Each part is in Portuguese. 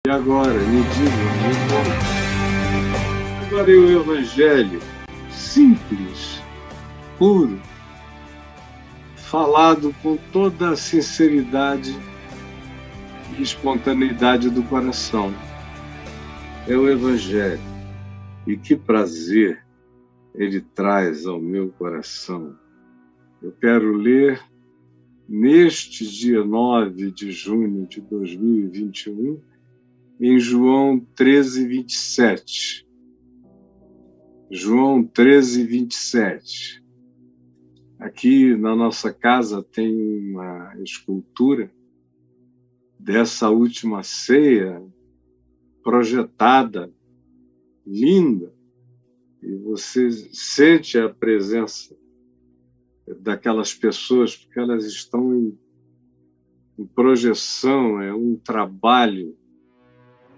E agora, me diga, agora é o Evangelho simples, puro, falado com toda a sinceridade e espontaneidade do coração. É o Evangelho. E que prazer ele traz ao meu coração. Eu quero ler, neste dia 9 de junho de 2021, em João 13, 27. João 13, 27. Aqui na nossa casa tem uma escultura dessa última ceia, projetada, linda, e você sente a presença daquelas pessoas, porque elas estão em projeção, é um trabalho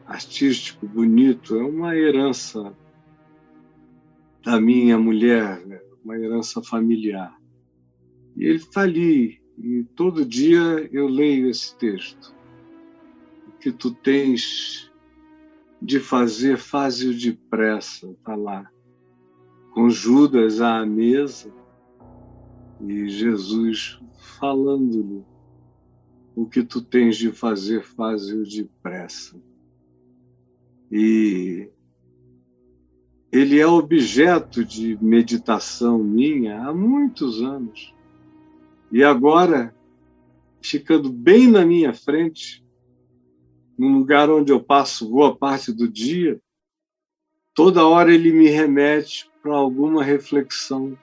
artístico, bonito, é uma herança da minha mulher, né? Uma herança familiar. E ele está ali, e todo dia eu leio esse texto. O que tu tens de fazer, faze-o depressa, está lá. Com Judas à mesa, e Jesus falando-lhe, o que tu tens de fazer, faze-o depressa. E ele é objeto de meditação minha há muitos anos. E agora, ficando bem na minha frente, num lugar onde eu passo boa parte do dia, toda hora ele me remete para alguma reflexão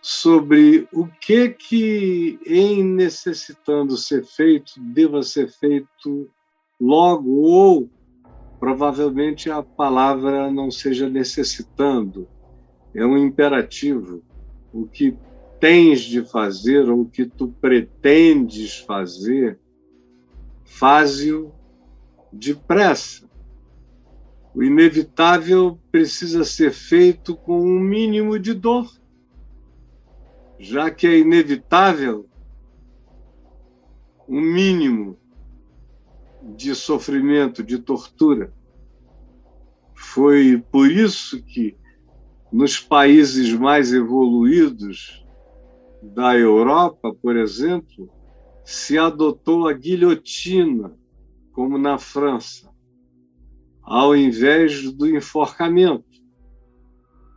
sobre o que em necessitando ser feito, deva ser feito logo, ou provavelmente a palavra não seja necessitando, é um imperativo. O que tens de fazer, ou o que tu pretendes fazer, faze-o depressa. O inevitável precisa ser feito com um mínimo de dor. Já que é inevitável, um mínimo de sofrimento, de tortura. Foi por isso que, nos países mais evoluídos da Europa, por exemplo, se adotou a guilhotina, como na França, ao invés do enforcamento,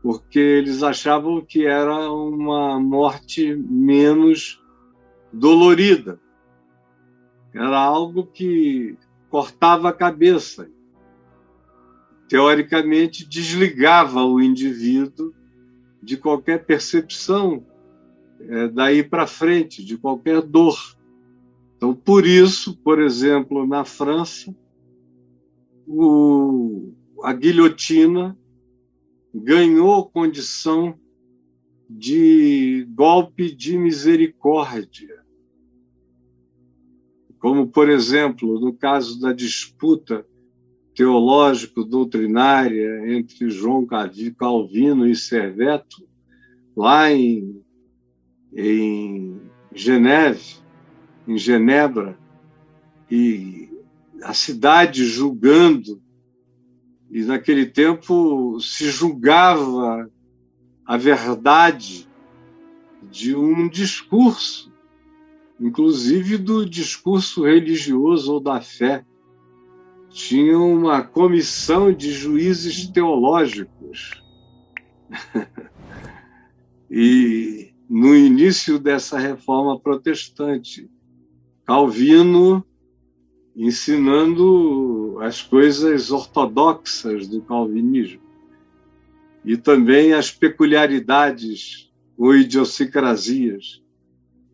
porque eles achavam que era uma morte menos dolorida. Era algo que cortava a cabeça. Teoricamente, desligava o indivíduo de qualquer percepção daí para frente, de qualquer dor. Então, por isso, por exemplo, na França, a guilhotina ganhou condição de golpe de misericórdia. Como, por exemplo, no caso da disputa teológico-doutrinária entre João Calvino e Serveto, lá em Genebra, e a cidade julgando, e naquele tempo se julgava a verdade de um discurso, inclusive do discurso religioso ou da fé. Tinha uma comissão de juízes teológicos. E no início dessa reforma protestante, Calvino ensinando as coisas ortodoxas do calvinismo e também as peculiaridades ou idiosincrasias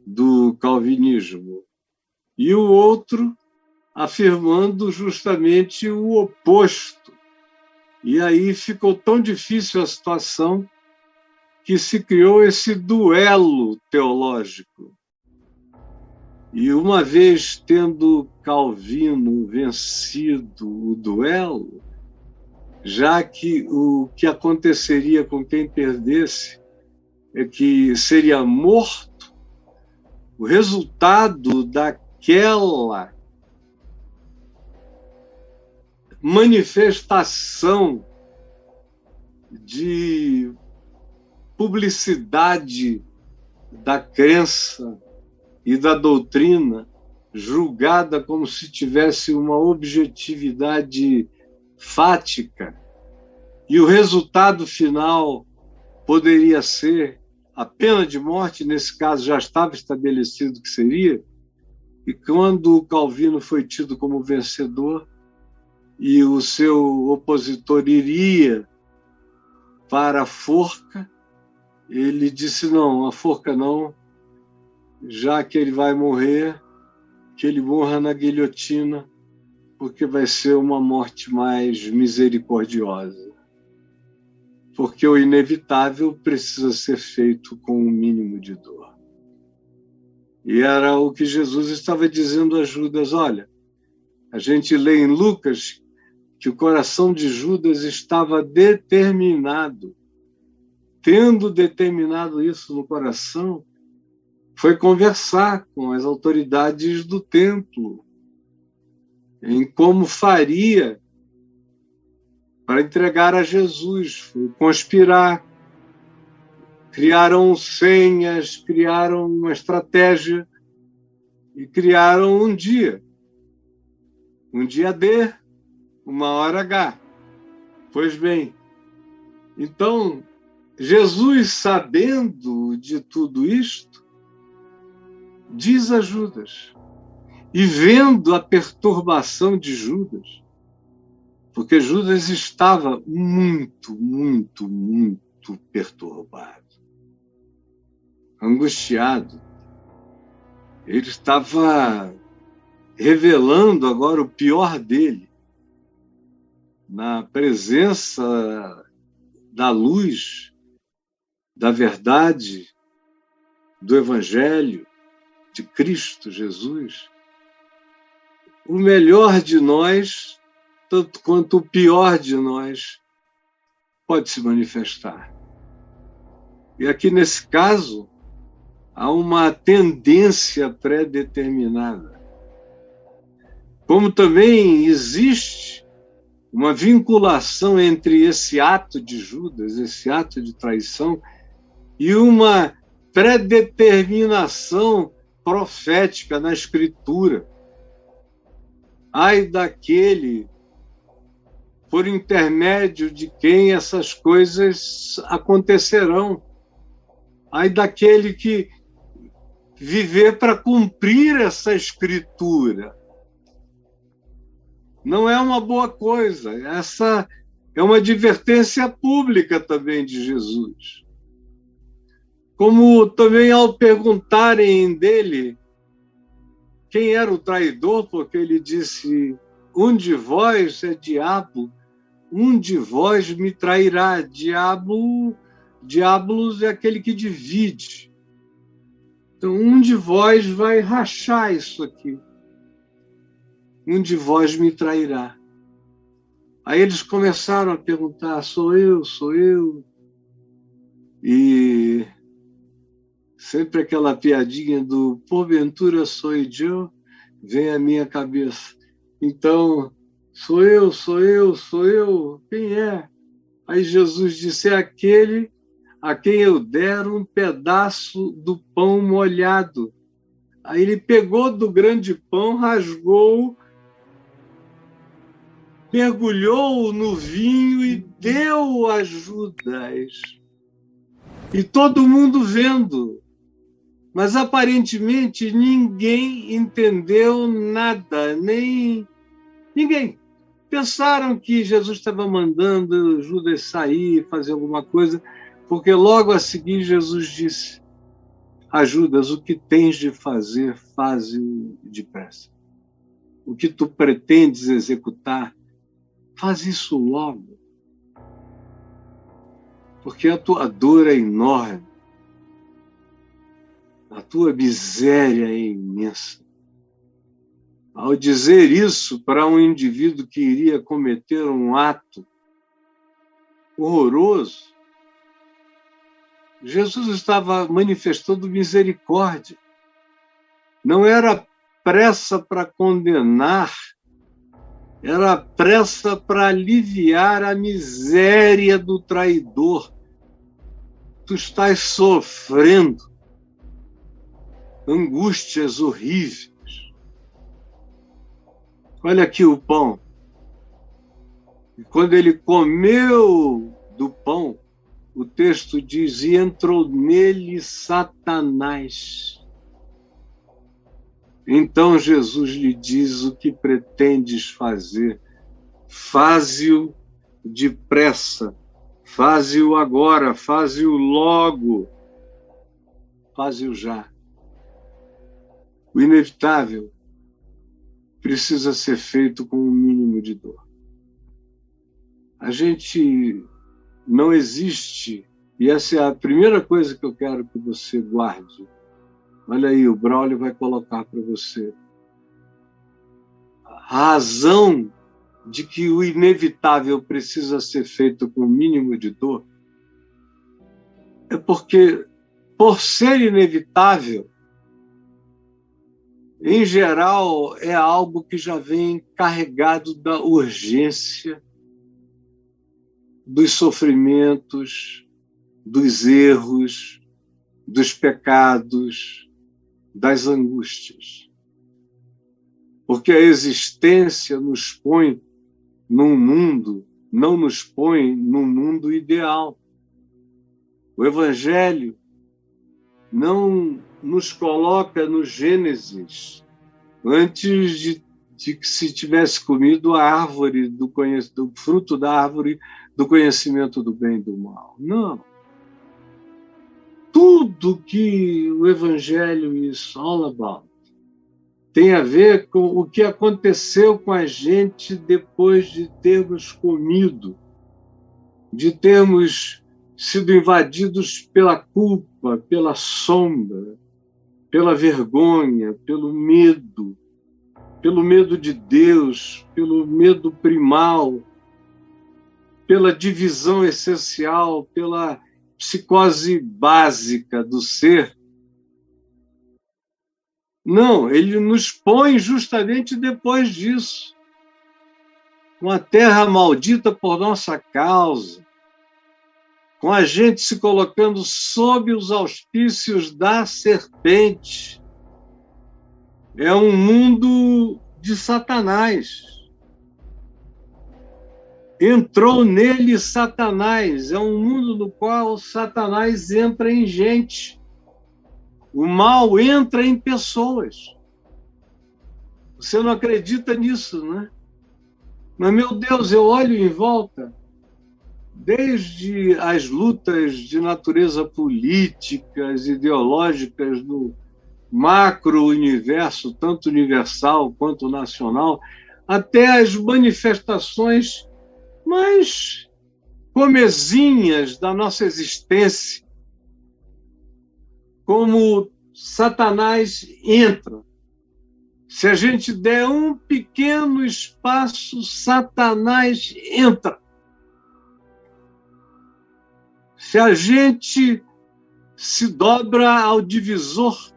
do calvinismo. E o outro afirmando justamente o oposto. E aí ficou tão difícil a situação que se criou esse duelo teológico. E uma vez tendo Calvino vencido o duelo, já que o que aconteceria com quem perdesse é que seria morto, o resultado daquela manifestação de publicidade da crença e da doutrina, julgada como se tivesse uma objetividade fática, e o resultado final poderia ser a pena de morte, nesse caso já estava estabelecido que seria, e quando o Calvino foi tido como vencedor e o seu opositor iria para a forca, ele disse: não, a forca não, já que ele vai morrer, que ele morra na guilhotina, porque vai ser uma morte mais misericordiosa. Porque o inevitável precisa ser feito com o mínimo de dor. E era o que Jesus estava dizendo a Judas: olha, a gente lê em Lucas que o coração de Judas estava determinado. Tendo determinado isso no coração, foi conversar com as autoridades do templo em como faria para entregar a Jesus, foi conspirar. Criaram senhas, criaram uma estratégia e criaram um dia D, uma hora H. Pois bem, então, Jesus, sabendo de tudo isto, diz a Judas, e vendo a perturbação de Judas, porque Judas estava muito, muito, muito perturbado, angustiado. Ele estava revelando agora o pior dele, na presença da luz, da verdade, do Evangelho, de Cristo Jesus. O melhor de nós, tanto quanto o pior de nós, pode se manifestar. E aqui, nesse caso, há uma tendência pré-determinada. Como também existe uma vinculação entre esse ato de Judas, esse ato de traição, e uma predeterminação profética na Escritura. Ai daquele por intermédio de quem essas coisas acontecerão. Ai daquele que viver para cumprir essa Escritura. Não é uma boa coisa. Essa é uma advertência pública também de Jesus. Como também ao perguntarem dele quem era o traidor, porque ele disse: um de vós é diabo, um de vós me trairá. Diabolos é aquele que divide. Então, um de vós vai rachar isso aqui. Um de vós me trairá. Aí eles começaram a perguntar: sou eu, sou eu? E sempre aquela piadinha do porventura sou eu, vem à minha cabeça. Então, sou eu, sou eu, sou eu, quem é? Aí Jesus disse: é aquele a quem eu der um pedaço do pão molhado. Aí ele pegou do grande pão, rasgou, mergulhou no vinho e deu a Judas. E todo mundo vendo. Mas, aparentemente, ninguém entendeu nada, nem ninguém. Pensaram que Jesus estava mandando Judas sair, fazer alguma coisa, porque logo a seguir Jesus disse: a Judas, o que tens de fazer, faze depressa. O que tu pretendes executar, faz isso logo. Porque a tua dor é enorme. A tua miséria é imensa. Ao dizer isso para um indivíduo que iria cometer um ato horroroso, Jesus estava manifestando misericórdia. Não era pressa para condenar, era pressa para aliviar a miséria do traidor. Tu estás sofrendo angústias horríveis. Olha aqui o pão. E quando ele comeu do pão, o texto diz, e entrou nele Satanás. Então Jesus lhe diz, o que pretendes fazer? Faze-o depressa, faze-o agora, faze-o logo, faze-o já. O inevitável precisa ser feito com um mínimo de dor. A gente não existe, e essa é a primeira coisa que eu quero que você guarde. Olha aí, o Braulio vai colocar para você. A razão de que o inevitável precisa ser feito com o mínimo de dor é porque, por ser inevitável, em geral, é algo que já vem carregado da urgência, dos sofrimentos, dos erros, dos pecados, das angústias. Porque a existência nos põe num mundo, não nos põe num mundo ideal. O Evangelho não nos coloca no Gênesis antes de que se tivesse comido a árvore do fruto da árvore do conhecimento do bem e do mal. Não. Tudo que o Evangelho is all about tem a ver com o que aconteceu com a gente depois de termos comido, de termos sido invadidos pela culpa, pela sombra, pela vergonha, pelo medo de Deus, pelo medo primal, pela divisão essencial, pela psicose básica do ser. Não, ele nos põe justamente depois disso. Com a terra maldita por nossa causa, com a gente se colocando sob os auspícios da serpente. É um mundo de Satanás. Entrou nele Satanás. É um mundo no qual Satanás entra em gente. O mal entra em pessoas. Você não acredita nisso, né? Mas, meu Deus, eu olho em volta, desde as lutas de natureza políticas, ideológicas no macro-universo, tanto universal quanto nacional, até as manifestações mais comezinhas da nossa existência, como Satanás entra. Se a gente der um pequeno espaço, Satanás entra. Se a gente se dobra ao divisor,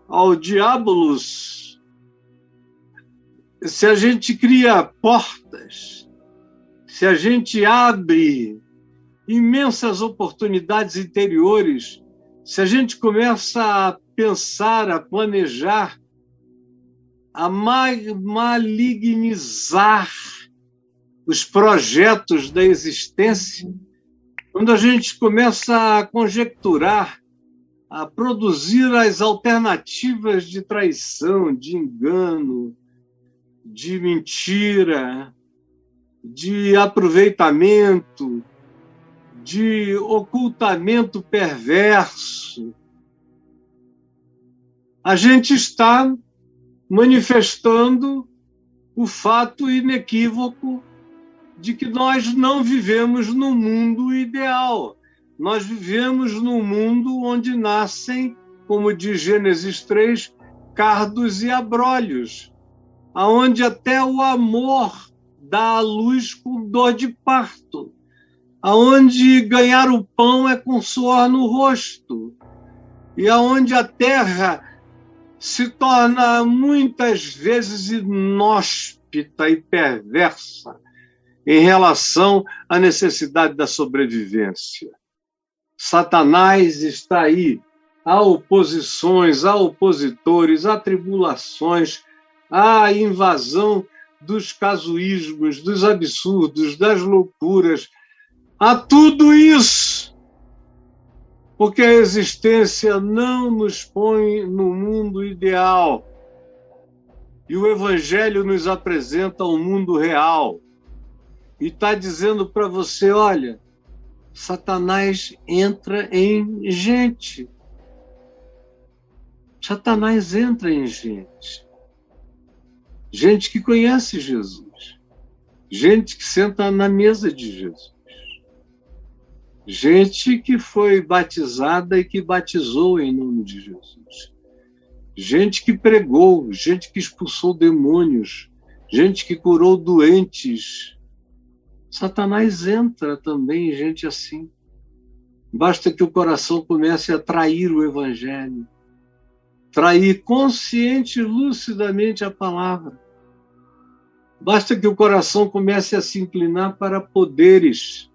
ao diabolos, se a gente cria portas, se a gente abre imensas oportunidades interiores, se a gente começa a pensar, a planejar, a malignizar os projetos da existência, quando a gente começa a conjecturar, a produzir as alternativas de traição, de engano, de mentira, de aproveitamento, de ocultamento perverso, a gente está manifestando o fato inequívoco de que nós não vivemos num mundo ideal. Nós vivemos num mundo onde nascem, como diz Gênesis 3, cardos e abrolhos, aonde até o amor dá à luz com dor de parto, aonde ganhar o pão é com suor no rosto, e aonde a terra se torna muitas vezes inóspita, inóspita e perversa em relação à necessidade da sobrevivência. Satanás está aí. Há oposições, há opositores, há tribulações, há invasão dos casuísmos, dos absurdos, das loucuras. Há tudo isso, porque a existência não nos põe no mundo ideal. E o Evangelho nos apresenta um mundo real. E está dizendo para você, olha, Satanás entra em gente. Satanás entra em gente. Gente que conhece Jesus. Gente que senta na mesa de Jesus. Gente que foi batizada e que batizou em nome de Jesus. Gente que pregou, gente que expulsou demônios, gente que curou doentes. Satanás entra também em gente assim. Basta que o coração comece a trair o Evangelho. Trair consciente e lucidamente a palavra. Basta que o coração comece a se inclinar para poderes,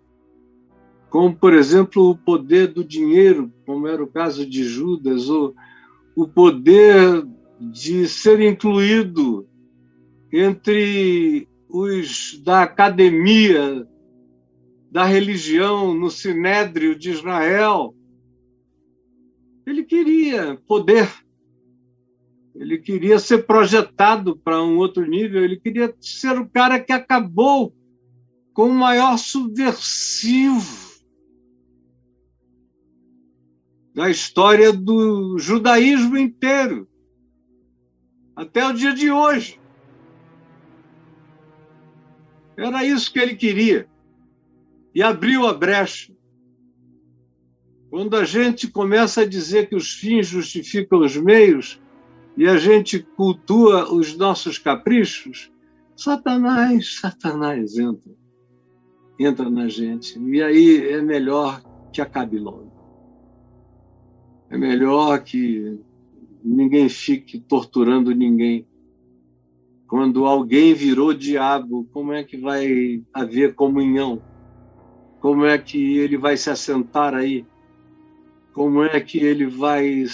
como, por exemplo, o poder do dinheiro, como era o caso de Judas, ou o poder de ser incluído entre os da academia, da religião, no Sinédrio de Israel. Ele queria poder. Ele queria ser projetado para um outro nível, ele queria ser o cara que acabou com o maior subversivo da história do judaísmo inteiro, até o dia de hoje. Era isso que ele queria. E abriu a brecha. Quando a gente começa a dizer que os fins justificam os meios, e a gente cultua os nossos caprichos, Satanás entra na gente. E aí é melhor que acabe logo. É melhor que ninguém fique torturando ninguém. Quando alguém virou diabo, como é que vai haver comunhão? Como é que ele vai se assentar aí? Como é que ele vai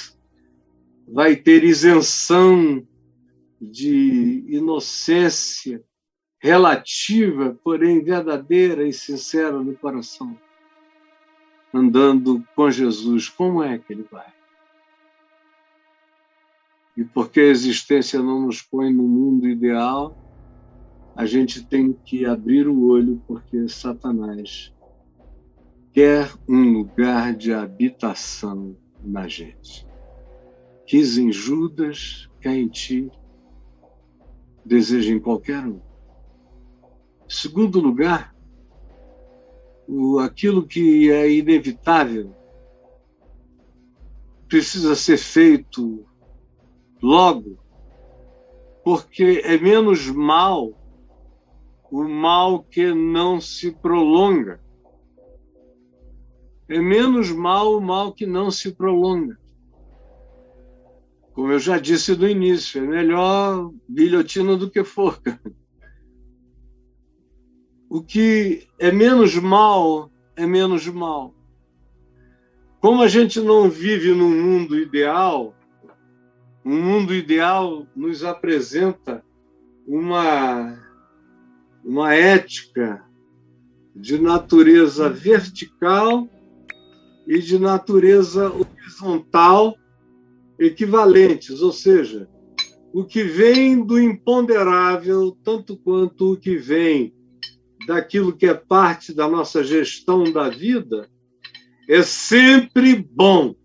ter isenção de inocência relativa, porém verdadeira e sincera no coração, andando com Jesus? Como é que ele vai? E porque a existência não nos põe no mundo ideal, a gente tem que abrir o olho, porque Satanás quer um lugar de habitação na gente. Quis em Judas, quer em ti, deseja em qualquer um. Segundo lugar, aquilo que é inevitável precisa ser feito logo, porque é menos mal o mal que não se prolonga. É menos mal o mal que não se prolonga. Como eu já disse no início, é melhor guilhotina do que forca. O que é menos mal, é menos mal. Como a gente não vive num mundo ideal, um mundo ideal nos apresenta uma ética de natureza vertical e de natureza horizontal equivalentes, ou seja, o que vem do imponderável, tanto quanto o que vem daquilo que é parte da nossa gestão da vida, é sempre bom,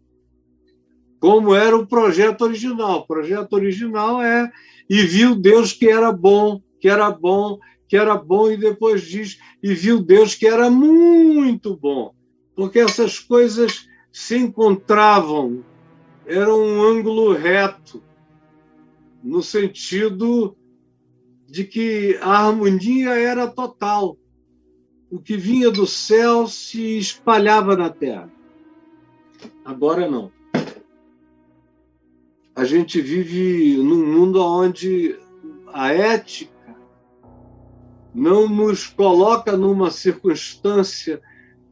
como era o projeto original. O projeto original é: e viu Deus que era bom, que era bom, que era bom, e depois diz: e viu Deus que era muito bom, porque essas coisas se encontravam, era um ângulo reto, no sentido de que a harmonia era total. O que vinha do céu se espalhava na terra. Agora não. A gente vive num mundo onde a ética não nos coloca numa circunstância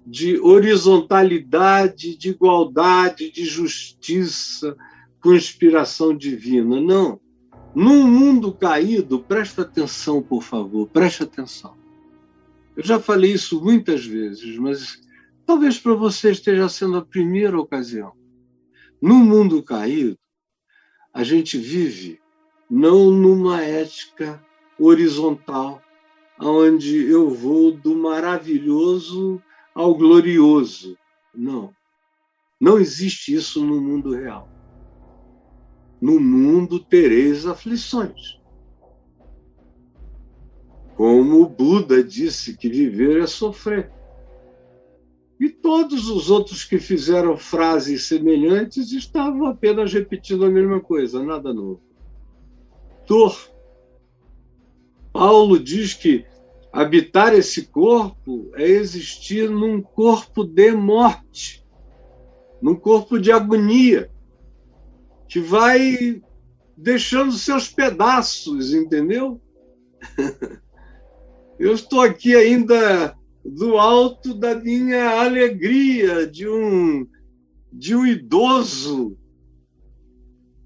de horizontalidade, de igualdade, de justiça, com inspiração divina. Não. Num mundo caído, presta atenção, por favor, preste atenção. Eu já falei isso muitas vezes, mas talvez para você esteja sendo a primeira ocasião. No mundo caído, a gente vive não numa ética horizontal, onde eu vou do maravilhoso ao glorioso. Não. Não existe isso no mundo real. No mundo tereis aflições. Como o Buda disse que viver é sofrer. E todos os outros que fizeram frases semelhantes estavam apenas repetindo a mesma coisa, nada novo. Dor. Paulo diz que habitar esse corpo é existir num corpo de morte, num corpo de agonia, que vai deixando seus pedaços, entendeu? Eu estou aqui ainda do alto da minha alegria de um idoso.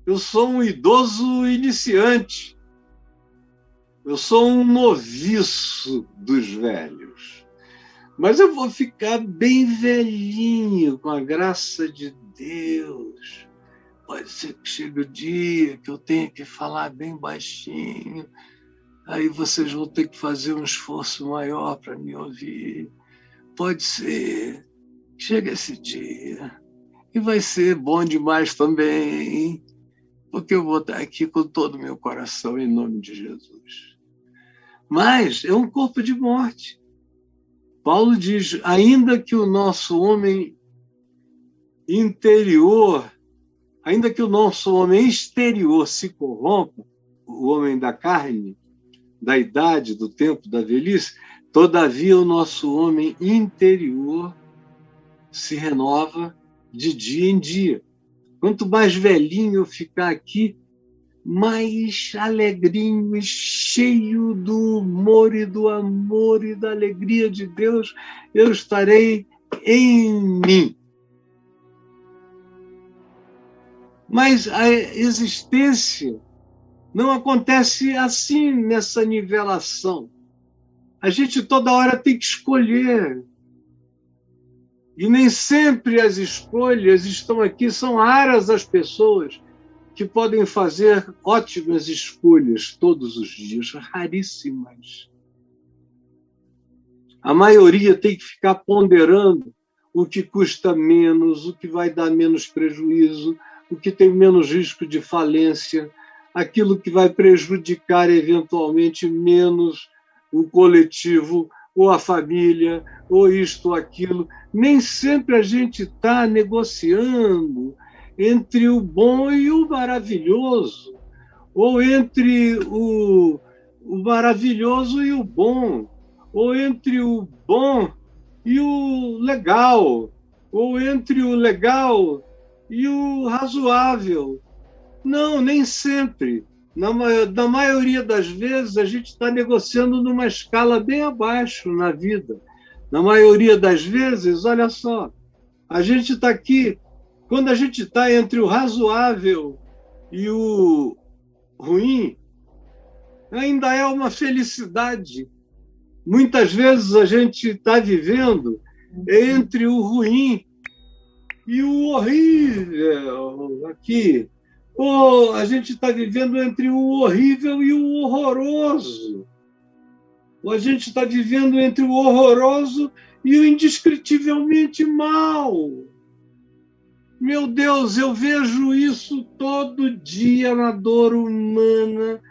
Eu sou um idoso iniciante. Eu sou um noviço dos velhos. Mas eu vou ficar bem velhinho, com a graça de Deus. Pode ser que chegue o dia que eu tenha que falar bem baixinho. Aí vocês vão ter que fazer um esforço maior para me ouvir. Pode ser. Chega esse dia. E vai ser bom demais também, porque eu vou estar aqui com todo o meu coração, em nome de Jesus. Mas é um corpo de morte. Paulo diz, ainda que o nosso homem interior, ainda que o nosso homem exterior se corrompa, o homem da carne, da idade, do tempo, da velhice, todavia o nosso homem interior se renova de dia em dia. Quanto mais velhinho eu ficar aqui, mais alegrinho e cheio do humor e do amor e da alegria de Deus eu estarei em mim. Mas a existência não acontece assim, nessa nivelação. A gente toda hora tem que escolher. E nem sempre as escolhas estão aqui. São raras as pessoas que podem fazer ótimas escolhas todos os dias. Raríssimas. A maioria tem que ficar ponderando o que custa menos, o que vai dar menos prejuízo, o que tem menos risco de falência, aquilo que vai prejudicar eventualmente menos o coletivo, ou a família, ou isto ou aquilo. Nem sempre a gente está negociando entre o bom e o maravilhoso, ou entre o maravilhoso e o bom, ou entre o bom e o legal, ou entre o legal e o razoável. Não, nem sempre. Na maioria das vezes, a gente está negociando numa escala bem abaixo na vida. Na maioria das vezes, olha só, a gente está aqui, quando a gente está entre o razoável e o ruim, ainda é uma felicidade. Muitas vezes a gente está vivendo entre o ruim e o horrível aqui. Ou a gente está vivendo entre o horrível e o horroroso. Ou a gente está vivendo entre o horroroso e o indescritivelmente mal. Meu Deus, eu vejo isso todo dia na dor humana,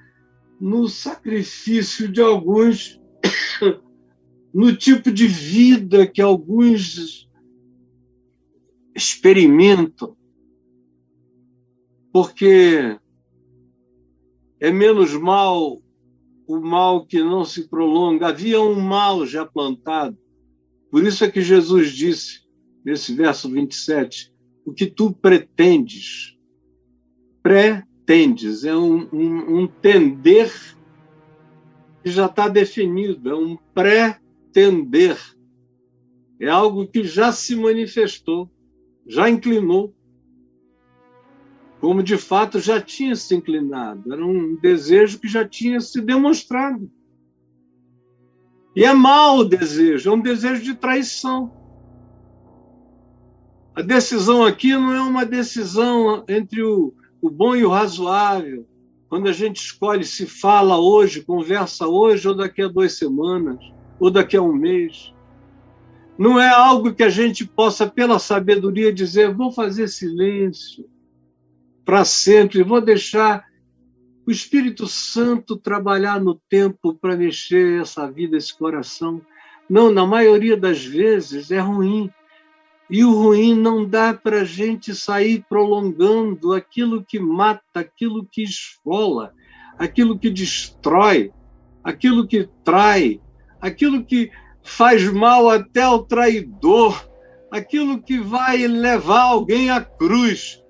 no sacrifício de alguns, no tipo de vida que alguns experimentam. Porque é menos mal o mal que não se prolonga. Havia um mal já plantado. Por isso é que Jesus disse, nesse verso 27, o que tu pretendes. Pretendes, é um tender que já está definido, é um pretender. É algo que já se manifestou, já inclinou, como de fato já tinha se inclinado. Era um desejo que já tinha se demonstrado. E é mau o desejo, é um desejo de traição. A decisão aqui não é uma decisão entre o bom e o razoável, quando a gente escolhe se fala hoje, conversa hoje, ou daqui a 2 semanas, ou daqui a 1 mês. Não é algo que a gente possa, pela sabedoria, dizer: vou fazer silêncio para sempre, vou deixar o Espírito Santo trabalhar no tempo para mexer essa vida, esse coração. Não, na maioria das vezes é ruim. E o ruim não dá para a gente sair prolongando aquilo que mata, aquilo que esfola, aquilo que destrói, aquilo que trai, aquilo que faz mal até ao traidor, aquilo que vai levar alguém à cruz,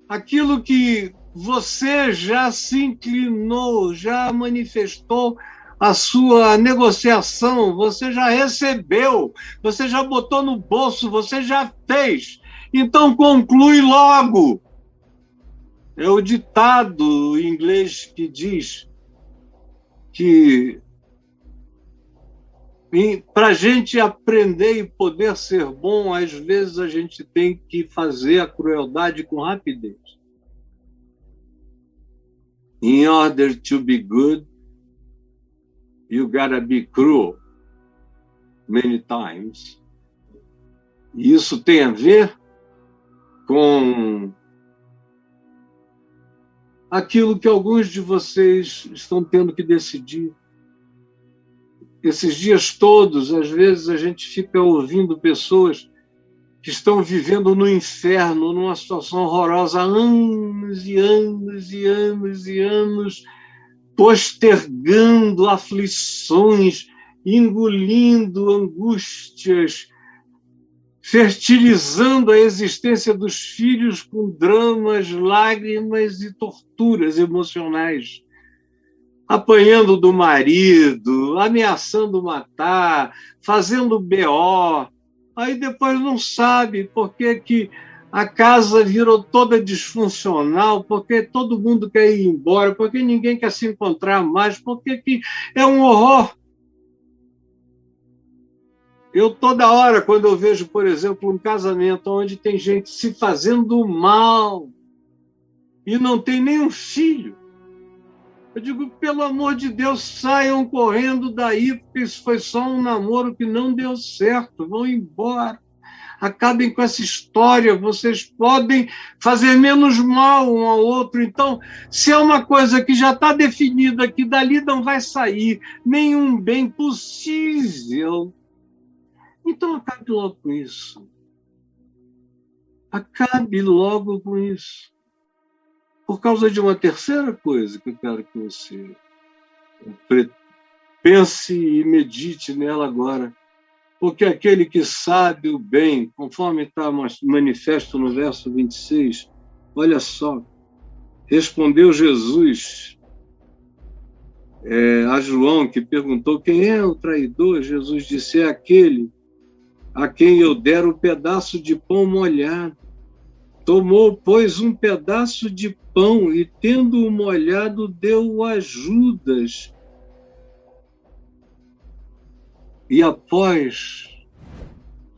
aquilo que você já se inclinou, já manifestou a sua negociação, você já recebeu, você já botou no bolso, você já fez. Então conclui logo. É o ditado em inglês que diz que para a gente aprender e poder ser bom, às vezes a gente tem que fazer a crueldade com rapidez. In order to be good, you gotta be cruel many times. E isso tem a ver com aquilo que alguns de vocês estão tendo que decidir. Esses dias todos, às vezes, a gente fica ouvindo pessoas que estão vivendo no inferno, numa situação horrorosa, há anos e anos e anos e anos, postergando aflições, engolindo angústias, fertilizando a existência dos filhos com dramas, lágrimas e torturas emocionais, apanhando do marido, ameaçando matar, fazendo BO. Aí depois não sabe por que a casa virou toda disfuncional, porque todo mundo quer ir embora, porque ninguém quer se encontrar mais, porque que é um horror. Eu, toda hora, quando eu vejo, por exemplo, um casamento onde tem gente se fazendo mal e não tem nenhum filho, eu digo: pelo amor de Deus, saiam correndo daí, porque isso foi só um namoro que não deu certo, vão embora. Acabem com essa história, vocês podem fazer menos mal um ao outro. Então, se é uma coisa que já está definida, que dali não vai sair nenhum bem possível, então acabe logo com isso. Acabe logo com isso. Por causa de uma terceira coisa que eu quero que você pense e medite nela agora. Porque aquele que sabe o bem, conforme está manifesto no verso 26, olha só, respondeu Jesus a João, que perguntou: quem é o traidor? Jesus disse: é aquele a quem eu der o pedaço de pão molhado. Tomou, pois, um pedaço de pão e, tendo-o molhado, deu-o a Judas. E após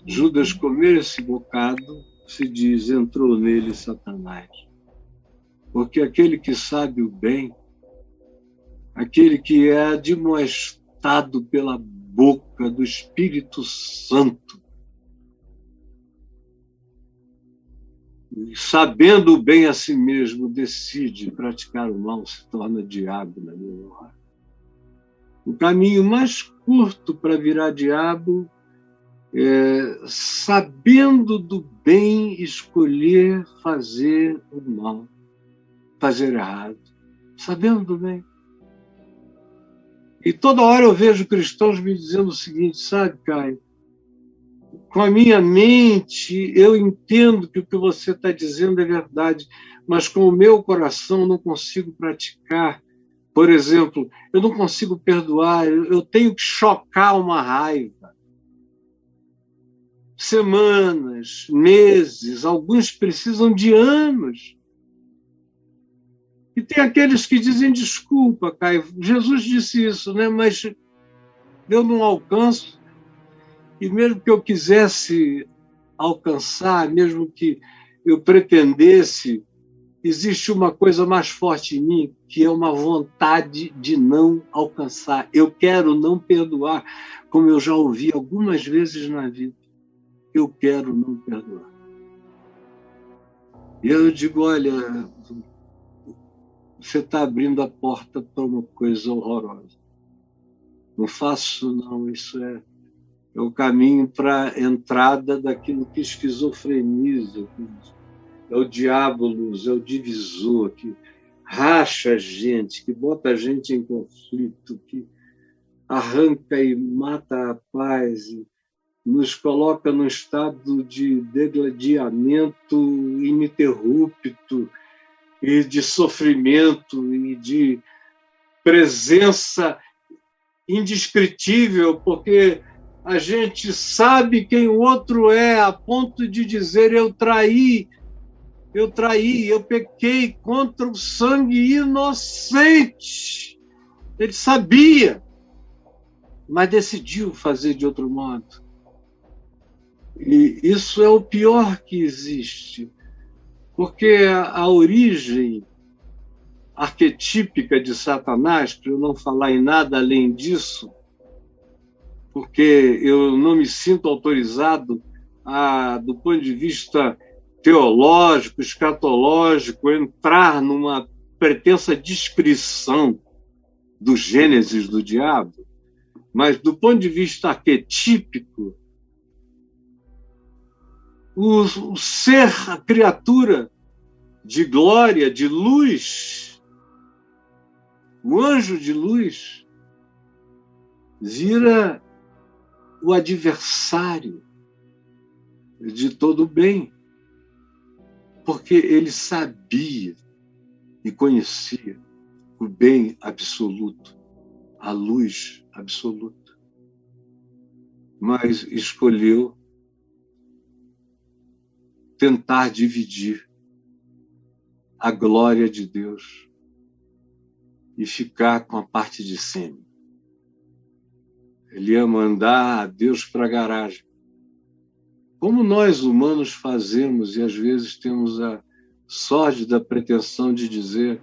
Judas comer esse bocado, se diz, entrou nele Satanás. Porque aquele que sabe o bem, aquele que é admoestado pela boca do Espírito Santo, sabendo bem a si mesmo, decide praticar o mal, se torna diabo na minha hora. O caminho mais curto para virar diabo é, sabendo do bem, escolher fazer o mal, fazer errado, sabendo do bem. E toda hora eu vejo cristãos me dizendo o seguinte: sabe, Caio, com a minha mente eu entendo que o que você está dizendo é verdade, mas com o meu coração não consigo praticar, Por exemplo, eu não consigo perdoar, eu tenho que chocar uma raiva. Semanas, meses, alguns precisam de anos. E tem aqueles que dizem, desculpa, Caio, Jesus disse isso, né? Mas eu não alcanço. E mesmo que eu quisesse alcançar, mesmo que eu pretendesse, existe uma coisa mais forte em mim, que é uma vontade de não alcançar. Eu quero não perdoar, como eu já ouvi algumas vezes na vida. Eu quero não perdoar. E eu digo, olha, você está abrindo a porta para uma coisa horrorosa. Não faço, não. Isso é o caminho para a entrada daquilo que esquizofreniza. É o diabolos, é o divisor, que racha a gente, que bota a gente em conflito, que arranca e mata a paz, e nos coloca num estado de degladiamento ininterrupto e de sofrimento e de presença indescritível, porque a gente sabe quem o outro é, a ponto de dizer eu traí, eu pequei contra o sangue inocente. Ele sabia, mas decidiu fazer de outro modo. E isso é o pior que existe, porque a origem arquetípica de Satanás, para eu não falar em nada além disso, porque eu não me sinto autorizado do ponto de vista teológico, escatológico, entrar numa pretensa descrição do Gênesis do diabo, mas do ponto de vista arquetípico, o ser, a criatura de glória, de luz, o anjo de luz, vira o adversário de todo o bem, porque ele sabia e conhecia o bem absoluto, a luz absoluta, mas escolheu tentar dividir a glória de Deus e ficar com a parte de cima. Ele ia mandar a Deus para a garagem. Como nós humanos fazemos, e às vezes temos a sórdida pretensão de dizer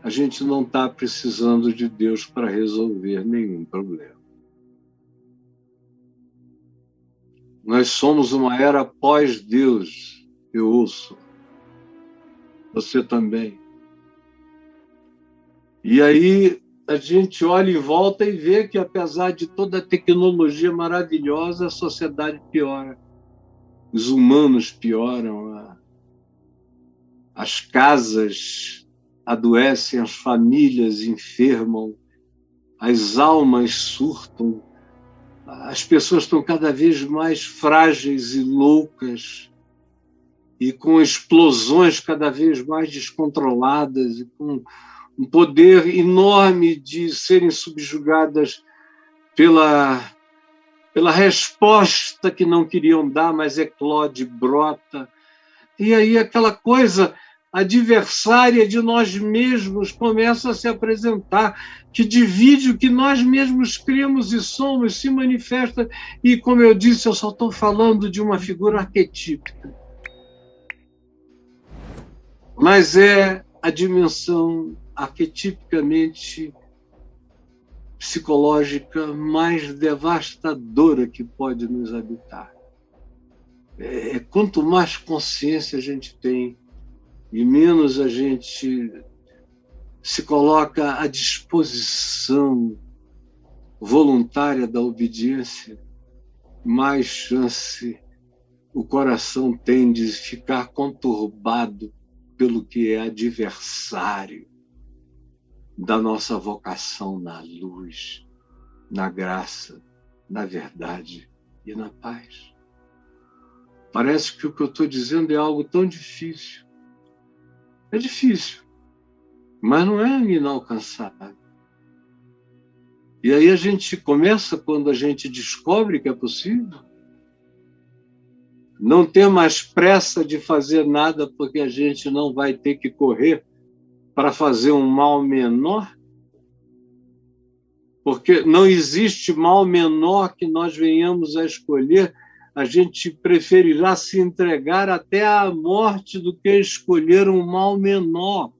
a gente não está precisando de Deus para resolver nenhum problema. Nós somos uma era pós-Deus, eu ouço. Você também. E aí a gente olha em volta e vê que, apesar de toda a tecnologia maravilhosa, a sociedade piora. Os humanos pioram, as casas adoecem, as famílias enfermam, as almas surtam, as pessoas estão cada vez mais frágeis e loucas, e com explosões cada vez mais descontroladas, e com um poder enorme de serem subjugadas pela resposta que não queriam dar, mas eclode, brota. E aí aquela coisa adversária de nós mesmos começa a se apresentar, que divide o que nós mesmos cremos e somos, se manifesta. E, como eu disse, eu só estou falando de uma figura arquetípica. Mas é a dimensão arquetipicamente psicológica mais devastadora que pode nos habitar. Quanto mais consciência a gente tem e menos a gente se coloca à disposição voluntária da obediência, mais chance o coração tem de ficar conturbado pelo que é adversário da nossa vocação na luz, na graça, na verdade e na paz. Parece que o que eu estou dizendo é algo tão difícil. É difícil, mas não é inalcançável. E aí a gente começa quando a gente descobre que é possível. Não ter mais pressa de fazer nada porque a gente não vai ter que correr para fazer um mal menor. Porque não existe mal menor que nós venhamos a escolher. A gente preferirá se entregar até à morte do que escolher um mal menor.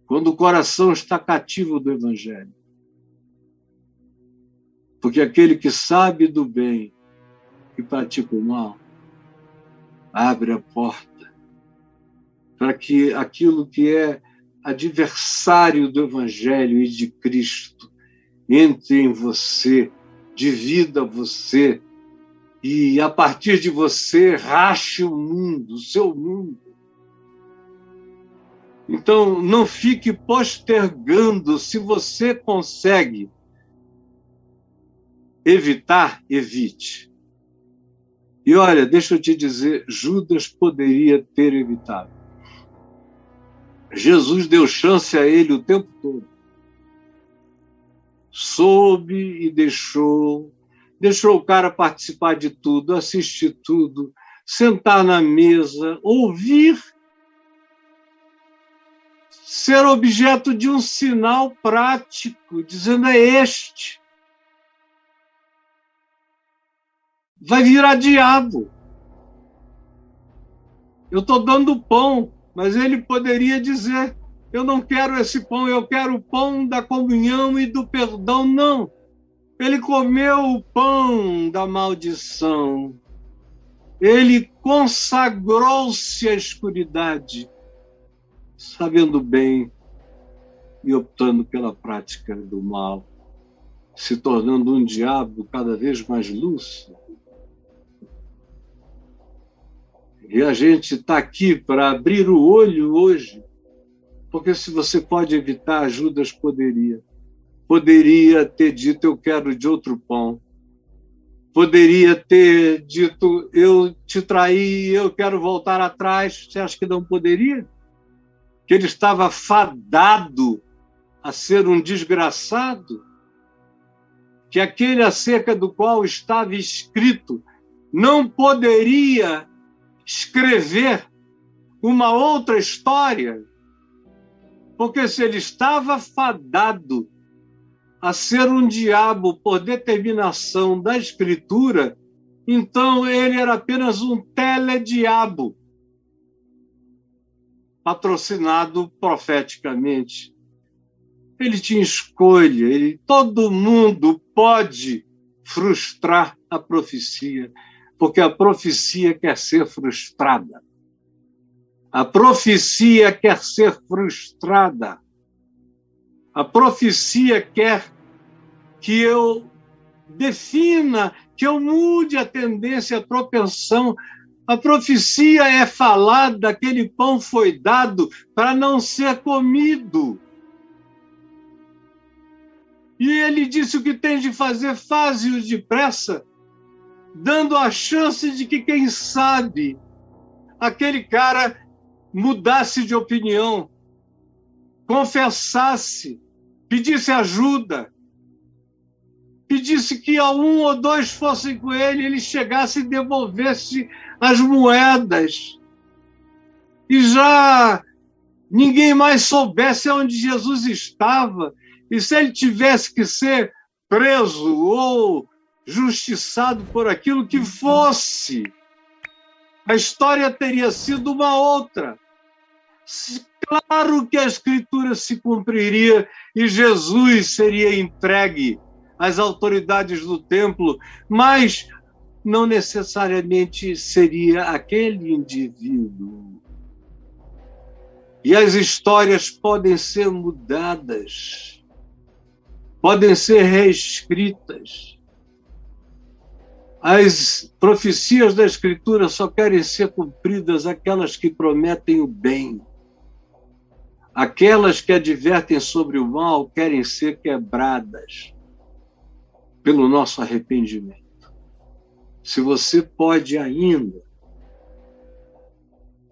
Quando o coração está cativo do Evangelho. Porque aquele que sabe do bem e pratica o mal, abre a porta para que aquilo que é adversário do Evangelho e de Cristo entre em você, divida você, e a partir de você rache o mundo, o seu mundo. Então, não fique postergando. Se você consegue evitar, evite. E olha, deixa eu te dizer, Judas poderia ter evitado. Jesus deu chance a ele o tempo todo. Soube e deixou o cara participar de tudo, assistir tudo, sentar na mesa, ouvir, ser objeto de um sinal prático, dizendo é este. Vai virar diabo. Eu estou dando pão, mas ele poderia dizer, eu não quero esse pão, eu quero o pão da comunhão e do perdão. Não. Ele comeu o pão da maldição. Ele consagrou-se à escuridade, sabendo bem e optando pela prática do mal, se tornando um diabo cada vez mais lúcido. E a gente está aqui para abrir o olho hoje, porque se você pode evitar, Judas poderia. Poderia ter dito, eu quero de outro pão. Poderia ter dito, eu te traí, eu quero voltar atrás. Você acha que não poderia? Que ele estava fadado a ser um desgraçado? Que aquele acerca do qual estava escrito não poderia escrever uma outra história? Porque se ele estava fadado a ser um diabo por determinação da Escritura, então ele era apenas um telediabo, patrocinado profeticamente. Ele tinha escolha, todo mundo pode frustrar a profecia, porque a profecia quer ser frustrada. A profecia quer ser frustrada. A profecia quer que eu defina, que eu mude a tendência, a propensão. A profecia é falar daquele pão foi dado para não ser comido. E ele disse o que tem de fazer, faze-o depressa, dando a chance de que, quem sabe, aquele cara mudasse de opinião, confessasse, pedisse ajuda, pedisse que um ou dois fossem com ele, ele chegasse e devolvesse as moedas. E já ninguém mais soubesse onde Jesus estava. E se ele tivesse que ser preso ou justiçado por aquilo que fosse, a história teria sido uma outra. Claro que a Escritura se cumpriria e Jesus seria entregue às autoridades do templo, mas não necessariamente seria aquele indivíduo. E as histórias podem ser mudadas, podem ser reescritas. As profecias da Escritura só querem ser cumpridas aquelas que prometem o bem. Aquelas que advertem sobre o mal querem ser quebradas pelo nosso arrependimento. Se você pode ainda,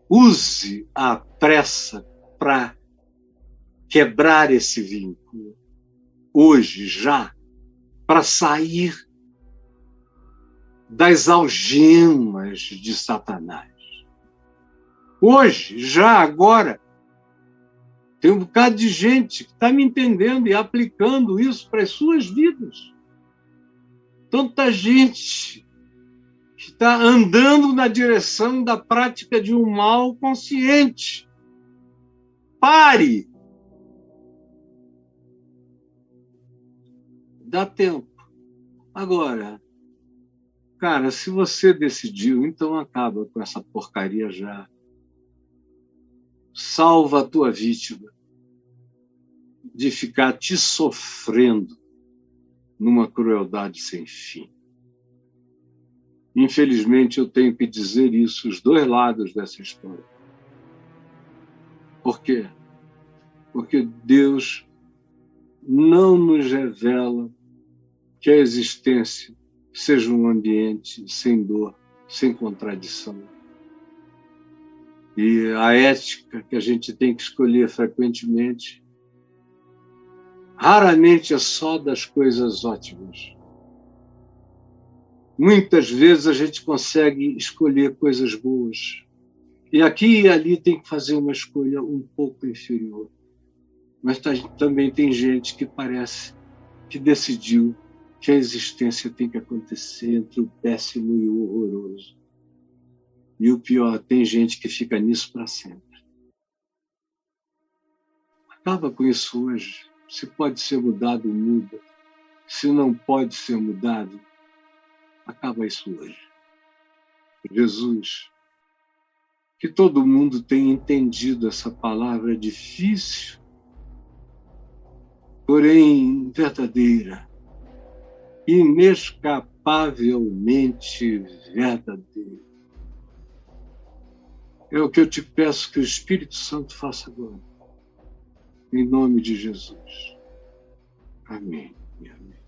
use a pressa para quebrar esse vínculo. hoje, já, para sair das algemas de Satanás. Hoje, já, agora, tem um bocado de gente que está me entendendo e aplicando isso para as suas vidas. Tanta gente que está andando na direção da prática de um mal consciente. Pare! Dá tempo. Agora, cara, se você decidiu, então acaba com essa porcaria já. Salva a tua vítima de ficar te sofrendo numa crueldade sem fim. Infelizmente, eu tenho que dizer isso, os dois lados dessa história. Por quê? Porque Deus não nos revela que a existência seja um ambiente sem dor, sem contradição. E a ética que a gente tem que escolher frequentemente, raramente é só das coisas ótimas. Muitas vezes a gente consegue escolher coisas boas. E aqui e ali tem que fazer uma escolha um pouco inferior. Mas também tem gente que parece que decidiu que a existência tem que acontecer entre o péssimo e o horroroso. E o pior, tem gente que fica nisso para sempre. Acaba com isso hoje. Se pode ser mudado, muda. Se não pode ser mudado, acaba isso hoje. Jesus, que todo mundo tenha entendido essa palavra difícil, porém verdadeira, inescapavelmente verdadeira. É o que eu te peço que o Espírito Santo faça agora. Em nome de Jesus. Amém e amém.